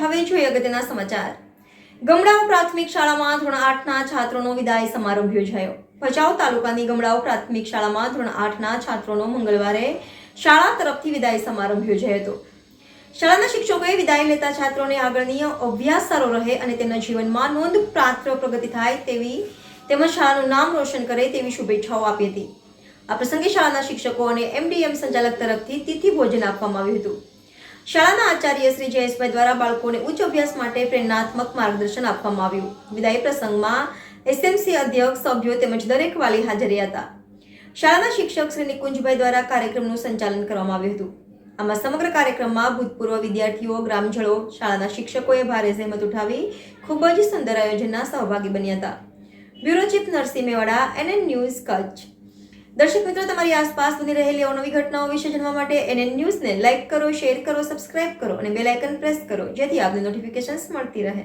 હવે જોઈએ અગત્યના સમાચાર. ગમડાઓ પ્રાથમિક શાળામાં ધોરણ 8ના છાત્રોનો વિદાય સમારંભ યોજાયો. ભચાઉ તાલુકાની ગમડાઓ પ્રાથમિક શાળામાં ધોરણ 8ના છાત્રોનો મંગળવારે શાળા તરફથી વિદાય સમારંભ યોજાયો હતો. શાળાના શિક્ષકોએ વિદાય લેતા છાત્રોને આગળની અભ્યાસ સારો રહે અને તેમના જીવનમાં નોંધપાત્ર પ્રગતિ થાય તેમજ શાળાનું નામ રોશન કરે તેવી શુભેચ્છાઓ આપી હતી. આ પ્રસંગે શાળાના શિક્ષકો અને એમડીએમ સંચાલક તરફથી તિથિ ભોજન આપવામાં આવ્યું હતું. શાળાના આચાર્ય શ્રી જયેશભાઈ દ્વારા બાળકોને ઉચ્ચ અભ્યાસ માટે પ્રેરણાત્મક માર્ગદર્શન આપવામાં આવ્યું. વિદાય પ્રસંગમાં એસએમસી અધ્યક્ષ, સભ્યો તેમજ દરેક વાલી હાજર હતા. શાળાના શિક્ષક શ્રી નિકુંજભાઈ દ્વારા કાર્યક્રમનું સંચાલન કરવામાં આવ્યું હતું. આમાં સમગ્ર કાર્યક્રમમાં ભૂતપૂર્વ વિદ્યાર્થીઓ, ગ્રામજનો, શાળાના શિક્ષકોએ ભારે જહેમત ઉઠાવી ખૂબ જ સુંદર આયોજનના સહભાગી બન્યા હતા. Bureau chief Narsinh Mevada, NN news, Kutch. દર્શક મિત્રો, તમારી આસપાસ બની રહેલી અવનવી ઘટનાઓ વિશે જાણવા માટે NN ન્યૂઝને લાઇક કરો, શેર કરો, સબસ્ક્રાઇબ કરો અને બેલ આઇકન પ્રેસ કરો, જેથી આપને નોટિફિકેશન્સ મળતી રહે.